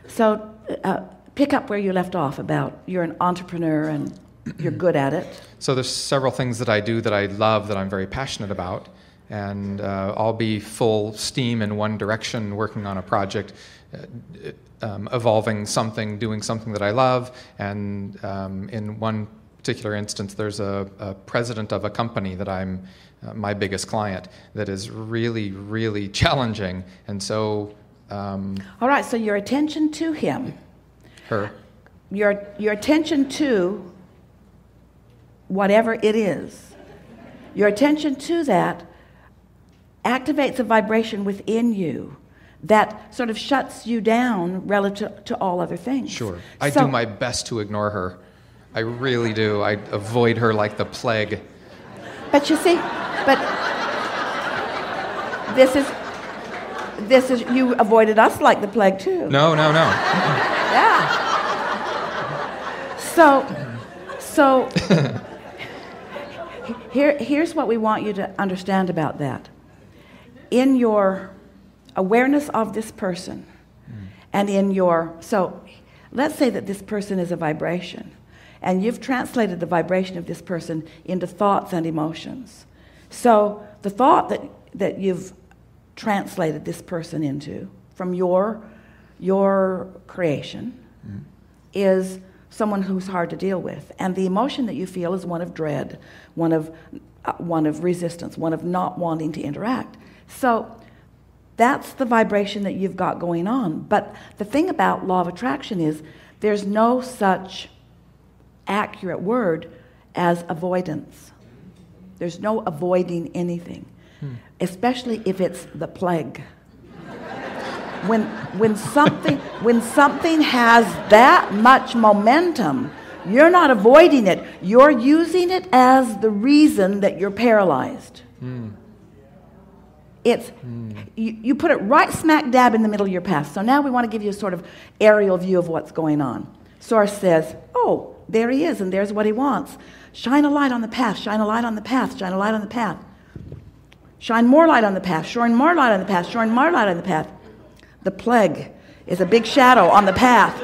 So pick up where you left off about you're an entrepreneur and you're good at it. So there's several things that I do that I love, that I'm very passionate about, and I'll be full steam in one direction working on a project, evolving something, doing something that I love, and in one particular instance there's a president of a company that I'm my biggest client that is really, really challenging, and so... All right, so your attention to him. Her. Your attention to whatever it is, your attention to that activates a vibration within you that sort of shuts you down relative to all other things. Sure. I do my best to ignore her. I really do. I avoid her like the plague. But you see, this is you avoided us like the plague too. No. Yeah. So here's what we want you to understand about that. In your awareness of this person, and so let's say that this person is a vibration, and you've translated the vibration of this person into thoughts and emotions. So the thought that you've translated this person into from your creation is someone who's hard to deal with, and the emotion that you feel is one of dread, one of resistance, one of not wanting to interact. So that's the vibration that you've got going on. But the thing about law of attraction is there's no such accurate word as avoidance. There's no avoiding anything, especially if it's the plague. When something has that much momentum, you're not avoiding it. You're using it as the reason that you're paralyzed. You put it right smack dab in the middle of your path. So now we want to give you a sort of aerial view of what's going on. Source says, oh, there he is, and there's what he wants. Shine a light on the path, shine a light on the path, shine a light on the path. Shine more light on the path, shine more light on the path, shine more light on the path. The plague is a big shadow on the path.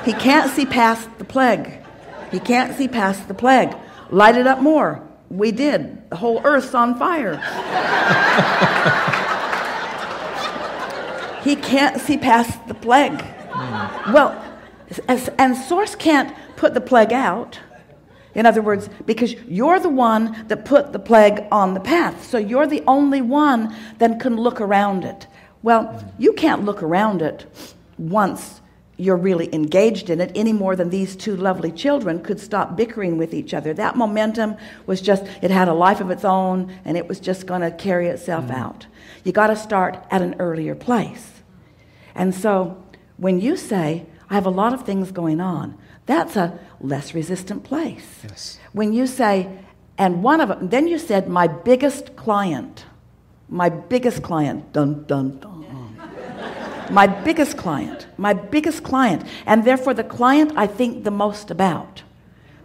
He can't see past the plague. He can't see past the plague. Light it up more. We did. The whole earth's on fire. He can't see past the plague. Well, and Source can't put the plague out. In other words, because you're the one that put the plague on the path. So you're the only one that can look around it. Well, you can't look around it once you're really engaged in it any more than these two lovely children could stop bickering with each other. That momentum was just, it had a life of its own, and it was just going to carry itself out. You got to start at an earlier place. And so when you say, I have a lot of things going on, that's a less resistant place. Yes. When you say, and one of them, then you said, my biggest client, dun, dun, dun. My biggest client, and therefore the client I think the most about.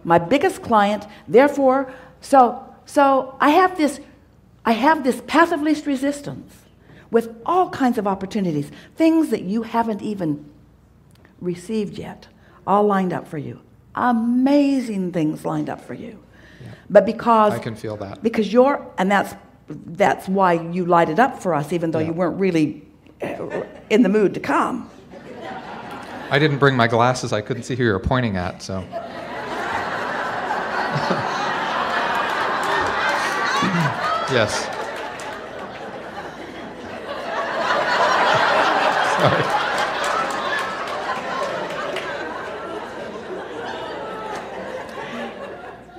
My biggest client, therefore, so I have this path of least resistance with all kinds of opportunities, things that you haven't even received yet, all lined up for you. Amazing things lined up for you. Yeah. But because I can feel that. Because and that's why you light it up for us, even though you weren't really in the mood to come. I didn't bring my glasses. I couldn't see who you were pointing at, so. Yes. Sorry.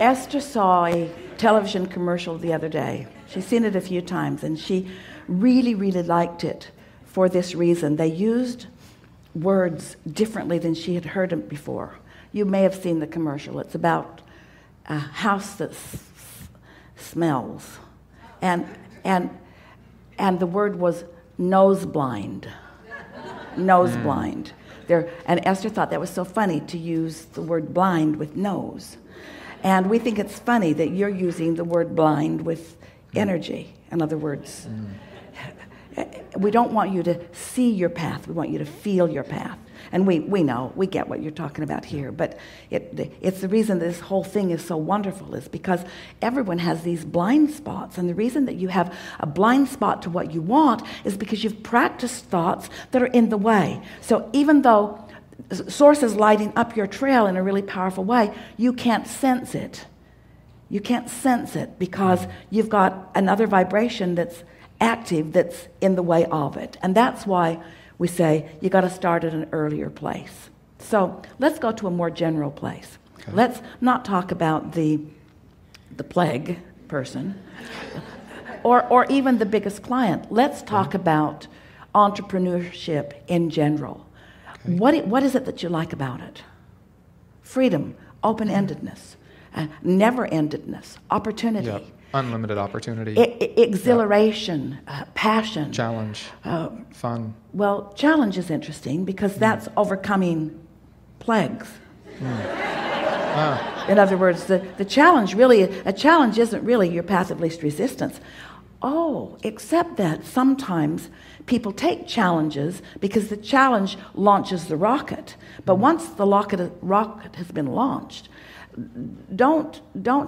Esther saw a television commercial the other day. She's seen it a few times, and she really, really liked it for this reason. They used words differently than she had heard them before. You may have seen the commercial. It's about a house that smells. And the word was nose blind. Nose blind. And Esther thought that was so funny to use the word blind with nose. And we think it's funny that you're using the word blind with energy. In other words, we don't want you to see your path. We want you to feel your path. And we know, we get what you're talking about here, but it's the reason this whole thing is so wonderful is because everyone has these blind spots. And the reason that you have a blind spot to what you want is because you've practiced thoughts that are in the way. So even though Source is lighting up your trail in a really powerful way, you can't sense it. You can't sense it because you've got another vibration that's active that's in the way of it. And that's why we say you got to start at an earlier place. So let's go to a more general place. Okay. Let's not talk about the plague person or even the biggest client. Let's talk about entrepreneurship in general. Okay. What is it that you like about it? Freedom, open-endedness, never-endedness, opportunity. Yep. Unlimited opportunity. Exhilaration, passion. Challenge, fun. Well, challenge is interesting because that's overcoming plagues. In other words, the challenge really, a challenge isn't really your path of least resistance. Oh, except that sometimes people take challenges because the challenge launches the rocket. But once the rocket has been launched, don't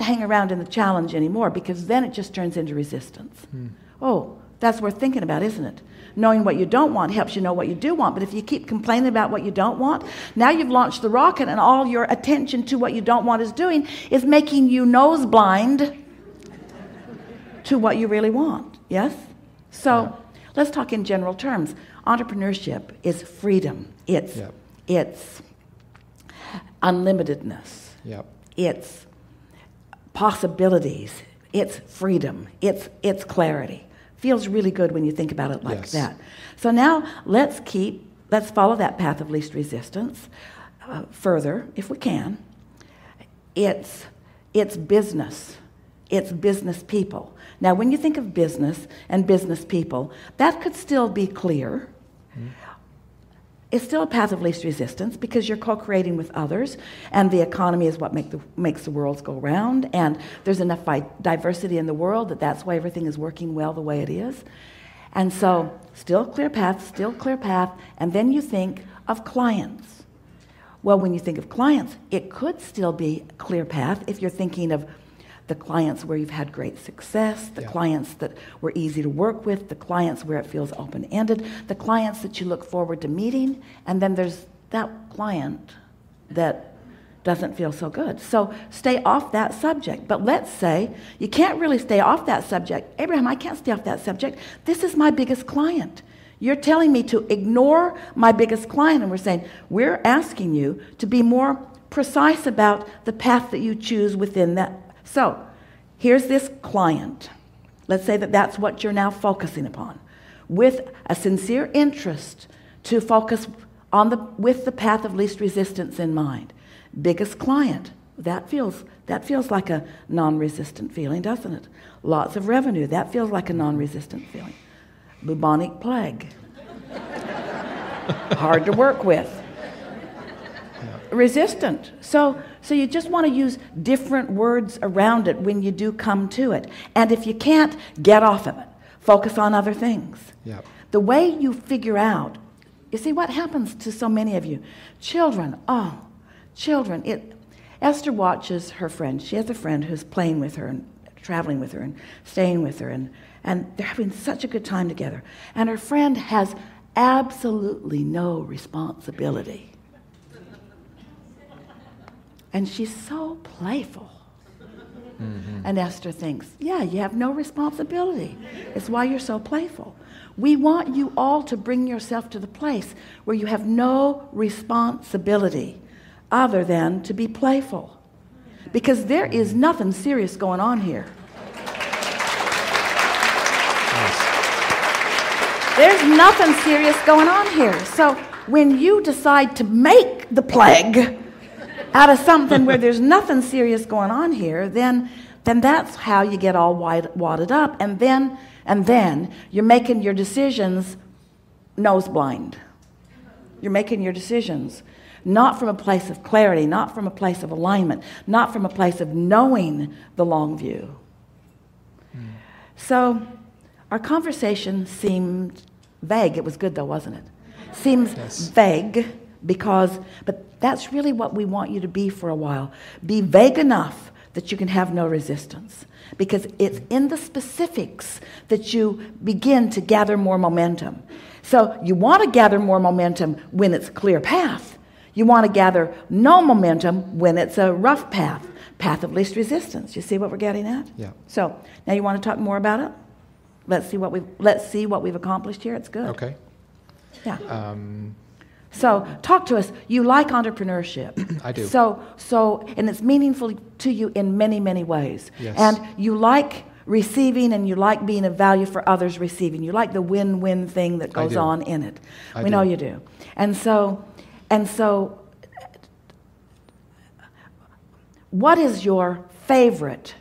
hang around in the challenge anymore because then it just turns into resistance. Oh, that's worth thinking about, isn't it? Knowing what you don't want helps you know what you do want. But if you keep complaining about what you don't want, now you've launched the rocket and all your attention to what you don't want is making you nose blind to what you really want. Yes? So let's talk in general terms. Entrepreneurship is freedom. It's unlimitedness. Yep. It's possibilities. It's freedom. It's clarity. Feels really good when you think about it like that. So now let's follow that path of least resistance further, if we can. It's business. It's business people. Now, when you think of business and business people, that could still be clear. It's still a path of least resistance because you're co-creating with others, and the economy is what makes the world go round, and there's enough diversity in the world that's why everything is working well the way it is. And so still a clear path, and then you think of clients. Well, when you think of clients, it could still be a clear path if you're thinking of the clients where you've had great success, the clients that were easy to work with, the clients where it feels open-ended, the clients that you look forward to meeting, and then there's that client that doesn't feel so good. So stay off that subject. But let's say you can't really stay off that subject. Abraham, I can't stay off that subject. This is my biggest client. You're telling me to ignore my biggest client, and we're saying, we're asking you to be more precise about the path that you choose within that. So, here's this client. Let's say that that's what you're now focusing upon, with a sincere interest to focus on with the path of least resistance in mind. Biggest client. That feels like a non-resistant feeling, doesn't it? Lots of revenue. That feels like a non-resistant feeling. Bubonic plague. Hard to work with. Resistant. So you just want to use different words around it when you do come to it. And if you can't, get off of it. Focus on other things. Yep. The way you figure out, you see what happens to so many of you. Children. Esther watches her friend. She has a friend who's playing with her and traveling with her and staying with her. And they're having such a good time together. And her friend has absolutely no responsibility. And she's so playful. And Esther thinks, yeah, you have no responsibility. It's why you're so playful. We want you all to bring yourself to the place where you have no responsibility other than to be playful. Because there is nothing serious going on here. There's nothing serious going on here. So when you decide to make the plague out of something where there's nothing serious going on here, then that's how you get all wadded up. And then you're making your decisions nose blind. You're making your decisions not from a place of clarity, not from a place of alignment, not from a place of knowing the long view. So our conversation seemed vague. It was good though, wasn't it? Seems vague, but that's really what we want you to be for a while. Be vague enough that you can have no resistance, because it's in the specifics that you begin to gather more momentum. So you want to gather more momentum when it's a clear path. You want to gather no momentum when it's a rough path of least resistance. You see what we're getting at? Yeah. So now you want to talk more about it? Let's see what we've accomplished here. It's good. Okay. Yeah. So talk to us. You like entrepreneurship. I do. So, and it's meaningful to you in many, many ways. Yes. And you like receiving, and you like being of value for others receiving. You like the win-win thing that goes on in it. We know you do. And so, what is your favorite?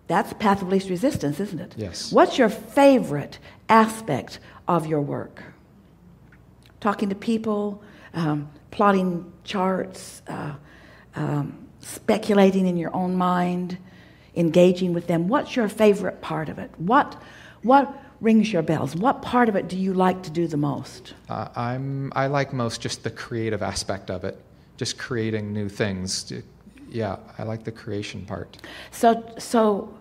That's path of least resistance, isn't it? Yes. What's your favorite aspect of your work? Talking to people, plotting charts, speculating in your own mind, engaging with them. What's your favorite part of it? What rings your bells? What part of it do you like to do the most? I like most just the creative aspect of it, just creating new things. Yeah, I like the creation part. So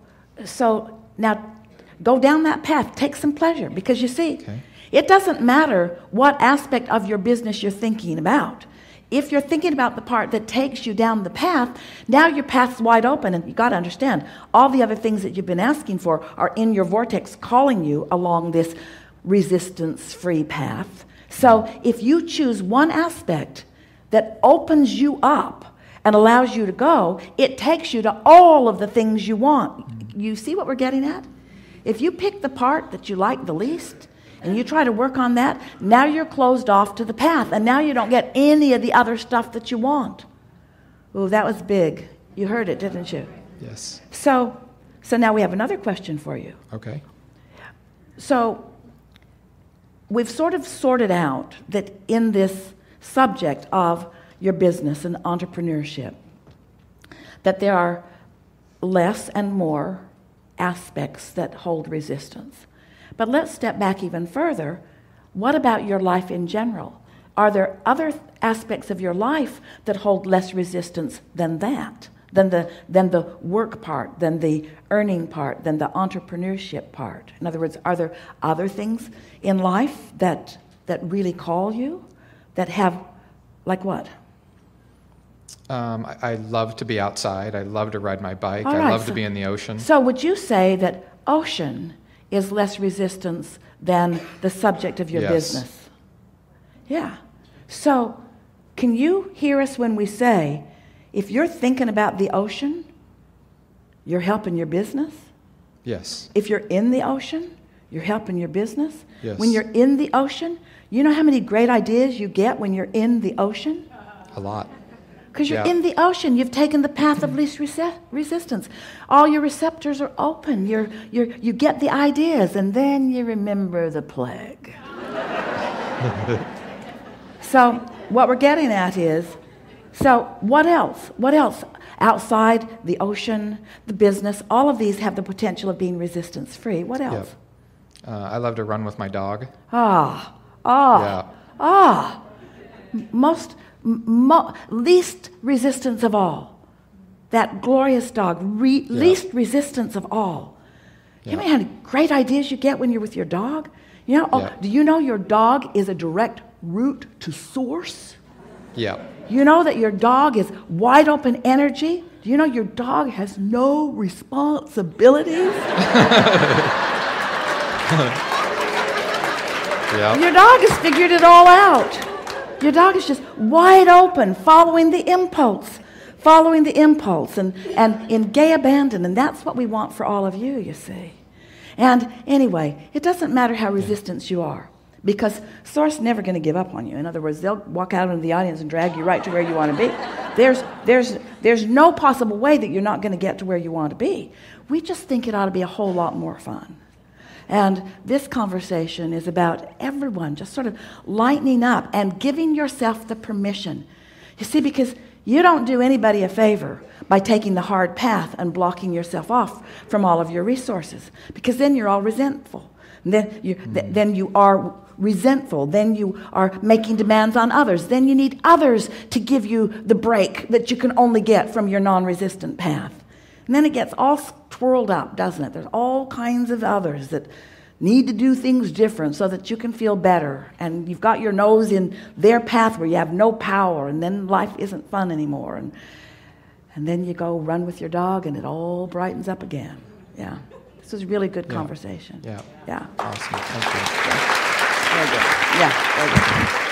now go down that path. Take some pleasure, because you see, it doesn't matter what aspect of your business you're thinking about. If you're thinking about the part that takes you down the path, now your path's wide open, and you got to understand, all the other things that you've been asking for are in your vortex calling you along this resistance-free path. So if you choose one aspect that opens you up and allows you to go, it takes you to all of the things you want. You see what we're getting at? If you pick the part that you like the least, and you try to work on that, now you're closed off to the path, and now you don't get any of the other stuff that you want. Oh, that was big. You heard it, didn't you? Yes. So now we have another question for you. Okay. So we've sort of sorted out that in this subject of your business and entrepreneurship, that there are less and more aspects that hold resistance. But let's step back even further. What about your life in general? Are there other aspects of your life that hold less resistance than that? Than the work part, than the earning part, than the entrepreneurship part? In other words, are there other things in life that really call you? That have, like what? I love to be outside. I love to ride my bike. All right, I love to be in the ocean. So would you say that ocean is less resistance than the subject of your business? Yeah. So can you hear us when we say, if you're thinking about the ocean, you're helping your business? Yes. If you're in the ocean, you're helping your business? Yes. When you're in the ocean, you know how many great ideas you get when you're in the ocean? A lot. Because you're in the ocean, you've taken the path of least resistance. All your receptors are open. You get the ideas, and then you remember the plague. So what we're getting at is, so what else? What else? Outside the ocean, the business, all of these have the potential of being resistance-free. What else? Yep. I love to run with my dog. Least resistance of all. That glorious dog, least resistance of all. You know how many great ideas you get when you're with your dog? You know, do you know your dog is a direct route to source? Yeah. You know that your dog is wide open energy? Do you know your dog has no responsibilities? Your dog has figured it all out. Your dog is just wide open, following the impulse and in gay abandon. And that's what we want for all of you, you see. And anyway, it doesn't matter how resistant you are, because Source is never going to give up on you. In other words, they'll walk out into the audience and drag you right to where you want to be. There's no possible way that you're not going to get to where you want to be. We just think it ought to be a whole lot more fun. And this conversation is about everyone just sort of lightening up and giving yourself the permission. You see, because you don't do anybody a favor by taking the hard path and blocking yourself off from all of your resources, because then you're all resentful. Then you are resentful. Then you are making demands on others. Then you need others to give you the break that you can only get from your non-resistant path. And then it gets all twirled up, doesn't it? There's all kinds of others that need to do things different so that you can feel better. And you've got your nose in their path where you have no power, and then life isn't fun anymore. And then you go run with your dog, and it all brightens up again. Yeah. This was a really good conversation. Yeah. Yeah. Awesome. Thank you. Yeah. Very good. Yeah. Very good.